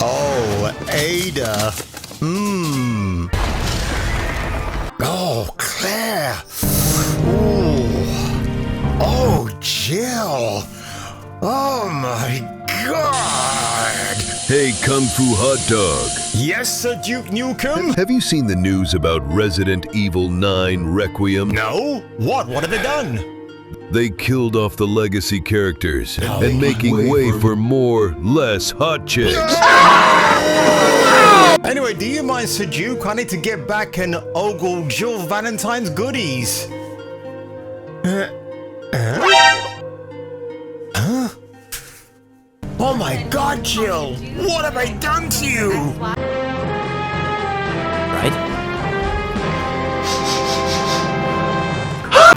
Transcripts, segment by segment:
Oh, Ada. Mmm. Oh, Claire. Ooh. Oh, Jill. Oh my God. Hey, Kung Fu Hot Dog. Yes, Sir Duke Nukem? Have you seen the news about Resident Evil 9 Requiem? No. What? What have they done? They killed off the legacy characters and making way for more, less hot chicks. Anyway, do you mind, Sir Duke? I need to get back and ogle Jill Valentine's goodies. Huh? Oh my God, Jill! What have I done to you? Right?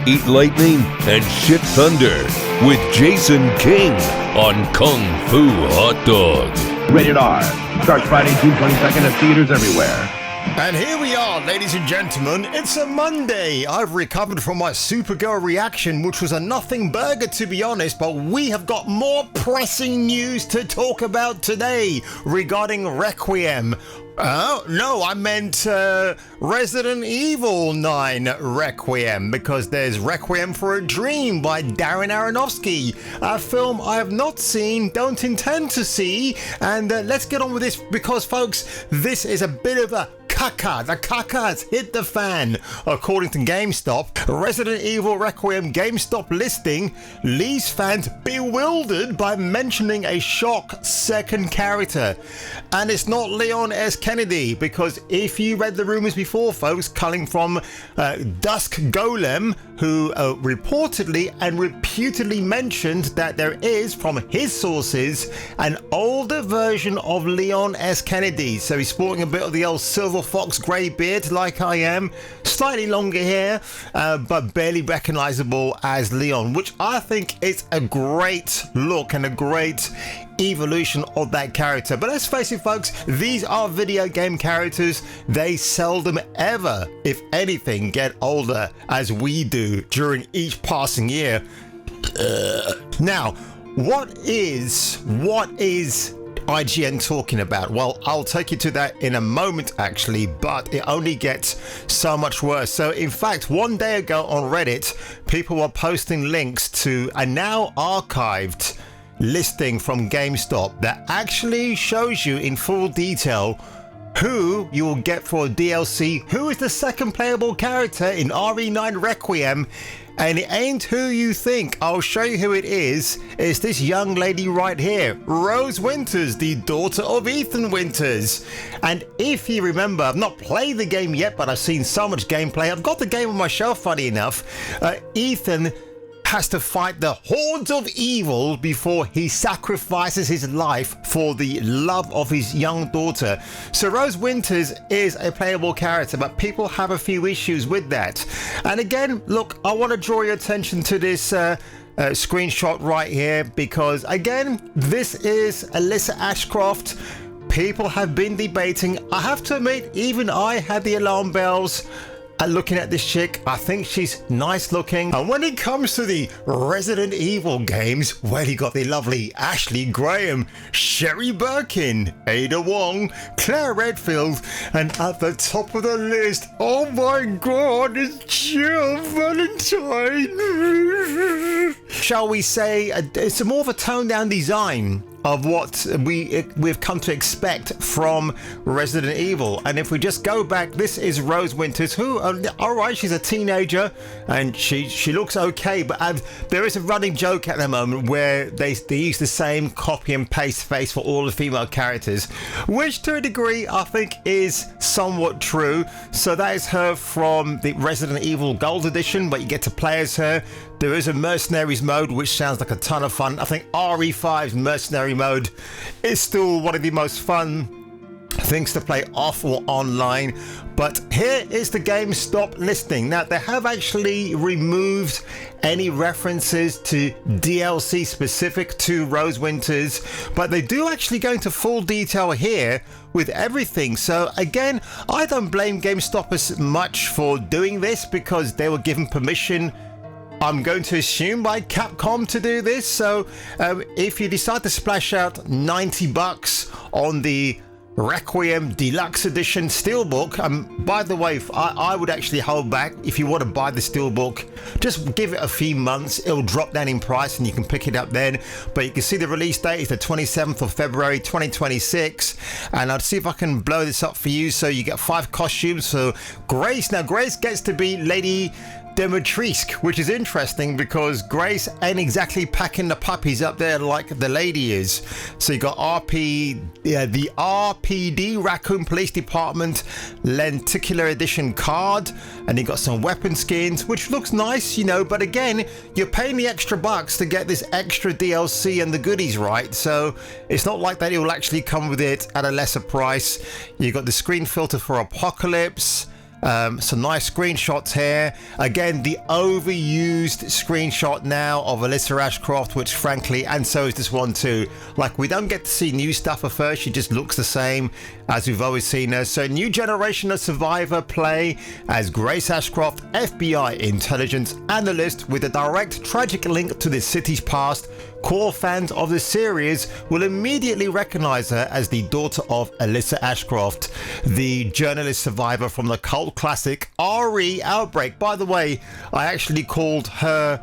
Eat lightning and shit thunder with Jason King on Kung Fu Hot Dog. Rated R. Starts Friday, June 22nd at theaters everywhere. And here we are, ladies and gentlemen. It's a Monday. I've recovered from my Supergirl reaction, which was a nothing burger to be honest, but we have got more pressing news to talk about today regarding Requiem. No, I meant Resident Evil 9 Requiem, because there's Requiem for a Dream by Darren Aronofsky, a film I have not seen, don't intend to see, and let's get on with this because, folks, this is a bit of a caca. The caca has hit the fan. According to GameStop, Resident Evil Requiem GameStop listing leaves fans bewildered by mentioning a shock second character. And it's not Leon S. Kennedy, because if you read the rumors before, folks, coming from Dusk Golem, who reportedly and reputedly mentioned that there is, from his sources, an older version of Leon S. Kennedy. So he's sporting a bit of the old silver fox grey beard like I am, slightly longer hair, but barely recognizable as Leon, which I think is a great look and a great evolution of that character. But let's face it, folks, these are video game characters. They seldom ever, if anything, get older as we do during each passing year. Now, what is IGN talking about? Well, I'll take you to that in a moment actually, but it only gets so much worse. So in fact, one day ago on Reddit, people were posting links to a now archived listing from GameStop that actually shows you in full detail who you will get for a DLC, who is the second playable character in RE9 Requiem, and it ain't who you think. I'll show you who it is. It's this young lady right here, Rose Winters, the daughter of Ethan Winters. And if you remember, I've not played the game yet, but I've seen so much gameplay. I've got the game on my shelf, funny enough. Ethan has to fight the hordes of evil before he sacrifices his life for the love of his young daughter. So Rose Winters is a playable character, but people have a few issues with that. And again, look, I want to draw your attention to this screenshot right here, because again, this is Alyssa Ashcroft. People have been debating. I have to admit, even I had the alarm bells looking at this chick. I think she's nice looking. And when it comes to the Resident Evil games, well, you got the lovely Ashley Graham, Sherry Birkin, Ada Wong, Claire Redfield, and at the top of the list, oh my God, it's Jill Valentine. Shall we say, it's more of a toned down design of what we've come to expect from Resident Evil. And if we just go back, this is Rose Winters, who, all right, she's a teenager and she looks okay, but there is a running joke at the moment where they use the same copy and paste face for all the female characters, which to a degree I think is somewhat true. So that is her from the Resident Evil Gold Edition, but you get to play as her. There is a Mercenaries mode, which sounds like a ton of fun. I think RE5's Mercenary mode is still one of the most fun things to play off or online. But here is the GameStop listing. Now, they have actually removed any references to DLC specific to Rose Winters, but they do actually go into full detail here with everything. So again, I don't blame GameStop as much for doing this, because they were given permission I'm going to assume by Capcom to do this. So if you decide to splash out $90 on the Requiem Deluxe Edition Steelbook, by the way, I would actually hold back. If you want to buy the Steelbook, just give it a few months. It'll drop down in price and you can pick it up then. But you can see the release date is the 27th of February 2026, and I'll see if I can blow this up for you. So you get 5 costumes. So Grace gets to be Lady Dimitrescu, which is interesting because Grace ain't exactly packing the puppies up there like the lady is. So you got the RPD Raccoon Police Department Lenticular Edition card, and you got some weapon skins, which looks nice, you know, but again, you're paying the extra bucks to get this extra DLC and the goodies, right? So it's not like that it will actually come with it at a lesser price. You got the screen filter for Apocalypse. Some nice screenshots here. Again, the overused screenshot now of Alyssa Ashcroft, which frankly, and so is this one too. Like, we don't get to see new stuff at first. She just looks the same as we've always seen her. So new generation of Survivor play as Grace Ashcroft, FBI intelligence analyst with a direct tragic link to the city's past. Core fans of the series will immediately recognize her as the daughter of Alyssa Ashcroft, the journalist survivor from the cult classic RE Outbreak. By the way, I actually called her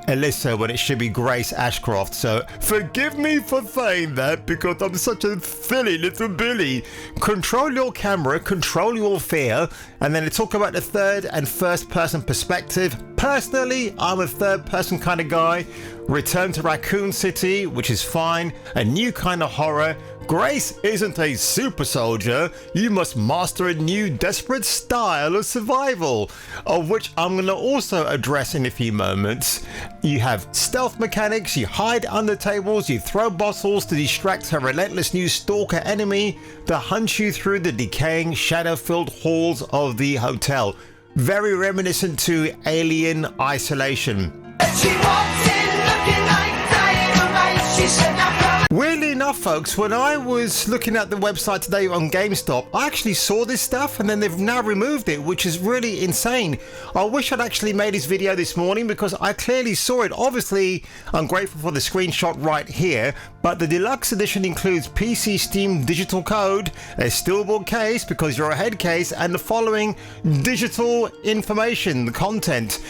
Alyssa when it should be Grace Ashcroft, so forgive me for saying that because I'm such a silly little Billy. Control your camera, control your fear, and then to talk about the third and first person perspective. Personally, I'm a third person kind of guy. Return to Raccoon City, which is fine. A new kind of horror. Grace isn't a super soldier. You must master a new desperate style of survival, of which I'm going to also address in a few moments. You have stealth mechanics, you hide under tables, you throw bottles to distract her relentless new stalker enemy that hunts you through the decaying shadow-filled halls of the hotel. Very reminiscent to Alien Isolation. She walks in looking like dynamite. She said, weirdly enough, folks, when I was looking at the website today on GameStop, I actually saw this stuff and then they've now removed it, which is really insane. I wish I'd actually made this video this morning because I clearly saw it. Obviously, I'm grateful for the screenshot right here, but the Deluxe Edition includes PC Steam digital code, a steelbook case because you're a head case, and the following digital information, the content.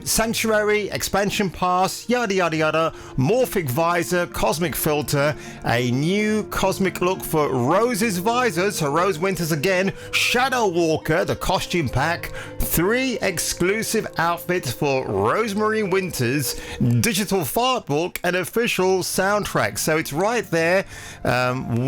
Sanctuary, expansion pass, yada yada yada, morphic visor, cosmic filter, a new cosmic look for Rose's visor, so Rose Winters again, Shadow Walker, the costume pack, 3 exclusive outfits for Rosemary Winters, digital fart book, and official soundtrack. So it's right there,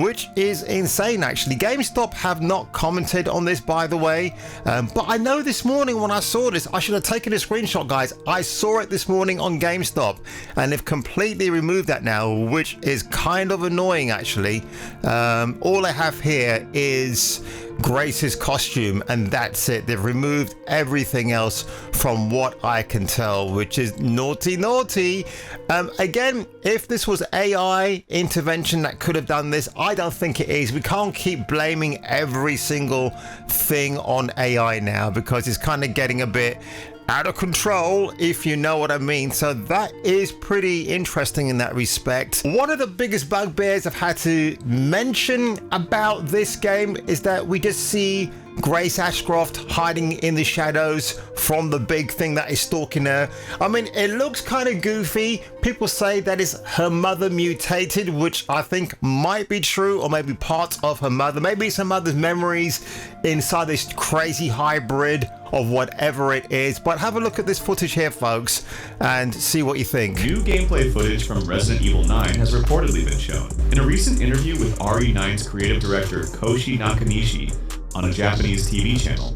which is insane actually. GameStop have not commented on this, by the way, but I know this morning when I saw this, I should have taken a screenshot, guys. I saw it this morning on GameStop and they've completely removed that now, which is kind of annoying actually. All I have here is Grace's costume and that's it. They've removed everything else from what I can tell, which is naughty. Again, if this was AI intervention that could have done this, I don't think it is. We can't keep blaming every single thing on AI now because it's kind of getting a bit out of control, if you know what I mean. So that is pretty interesting in that respect. One of the biggest bugbears I've had to mention about this game is that we just see Grace Ashcroft hiding in the shadows from the big thing that is stalking her. I mean, it looks kind of goofy. People say that is her mother mutated, which I think might be true, or maybe part of her mother. Maybe it's her mother's memories inside this crazy hybrid of whatever it is. But have a look at this footage here, folks, and see what you think. New gameplay footage from Resident Evil 9 has reportedly been shown. In a recent interview with RE9's creative director Koshi Nakanishi on a Japanese TV channel,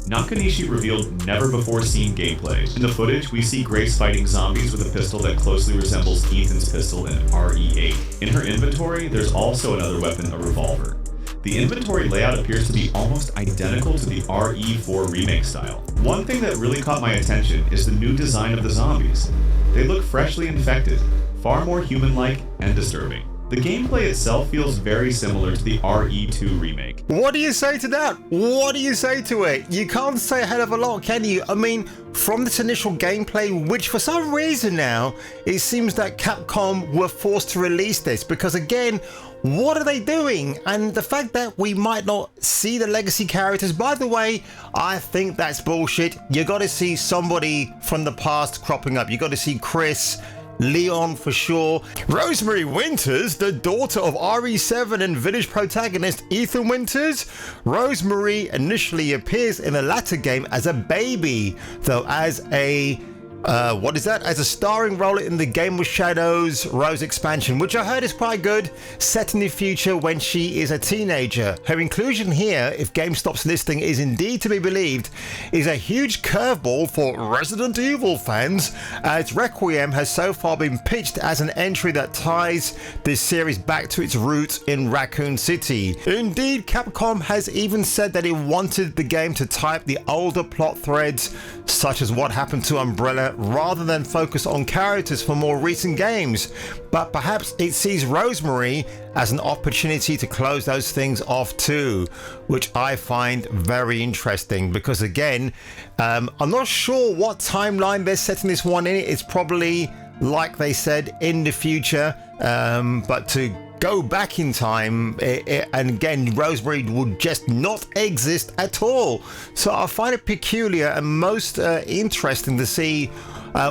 Nakanishi revealed never-before-seen gameplay. In the footage, we see Grace fighting zombies with a pistol that closely resembles Ethan's pistol in RE8. In her inventory, there's also another weapon, a revolver. The inventory layout appears to be almost identical to the RE4 remake style. One thing that really caught my attention is the new design of the zombies. They look freshly infected, far more human-like and disturbing. The gameplay itself feels very similar to the RE2 remake. What do you say to that? What do you say to it? You can't say a hell of a lot, can you? I mean, from this initial gameplay, which for some reason now, it seems that Capcom were forced to release this because again, what are they doing? And the fact that we might not see the legacy characters, by the way, I think that's bullshit. You got to see somebody from the past cropping up. You got to see Chris, Leon for sure. Rosemary Winters, the daughter of RE7 and Village protagonist Ethan Winters. Rosemary initially appears in the latter game as a baby, though as a as a starring role in the Game with Shadows Rose expansion, which I heard is quite good, set in the future when she is a teenager. Her inclusion here, if GameStop's listing is indeed to be believed, is a huge curveball for Resident Evil fans, as Requiem has so far been pitched as an entry that ties this series back to its roots in Raccoon City. Indeed, Capcom has even said that it wanted the game to type the older plot threads, such as what happened to Umbrella, rather than focus on characters from more recent games. But perhaps it sees Rosemary as an opportunity to close those things off too, which I find very interesting because again, I'm not sure what timeline they're setting this one in. It's probably, like they said, in the future, but to go back in time, and again, Rosemary would just not exist at all. So I find it peculiar and most interesting to see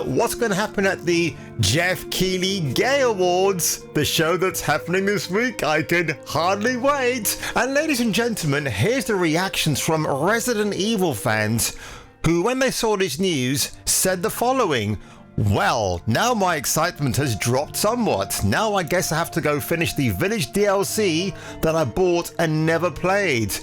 what's going to happen at the Jeff Keighley Gay Awards, the show that's happening this week. I can hardly wait. And ladies and gentlemen, here's the reactions from Resident Evil fans who, when they saw this news, said the following: well, now my excitement has dropped somewhat. Now I guess I have to go finish the Village DLC that I bought and never played.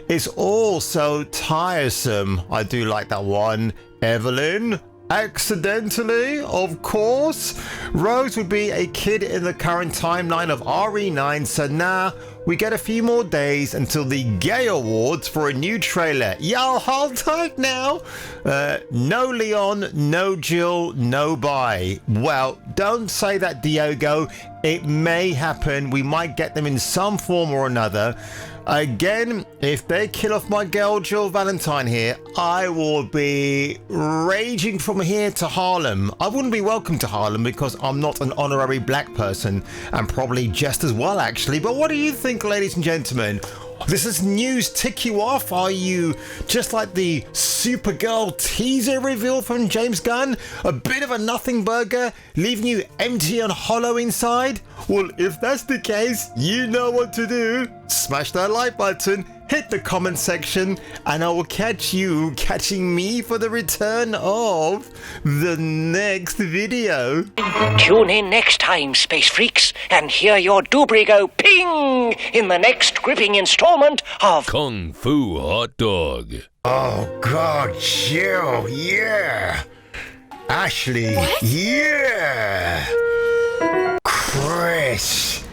It's all so tiresome. I do like that one. Evelyn? Accidentally, of course. Rose would be a kid in the current timeline of RE9, so now we get a few more days until the Gay Awards for a new trailer. Y'all hold tight now. No Leon, no Jill, no bye. Well, don't say that, Diogo. It may happen. We might get them in some form or another. Again, if they kill off my girl Jill Valentine here, I will be raging from here to Harlem. I wouldn't be welcome to Harlem because I'm not an honorary black person, and probably just as well actually. But what do you think, ladies and gentlemen? Does this news tick you off? Are you just like the Supergirl teaser reveal from James Gunn? A bit of a nothing burger, leaving you empty and hollow inside? Well, if that's the case, you know what to do. Smash that like button, hit the comment section, and I will catch you catching me for the return of the next video. Tune in next time, Space Freaks, and hear your doobry go ping in the next gripping installment of Kung Fu Hot Dog. Oh God, Jill, yeah. Ashley, what? Yeah. Chris.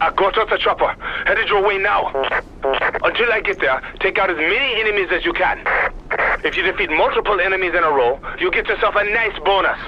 I got off the chopper. Headed your way now. Until I get there, take out as many enemies as you can. If you defeat multiple enemies in a row, you get yourself a nice bonus.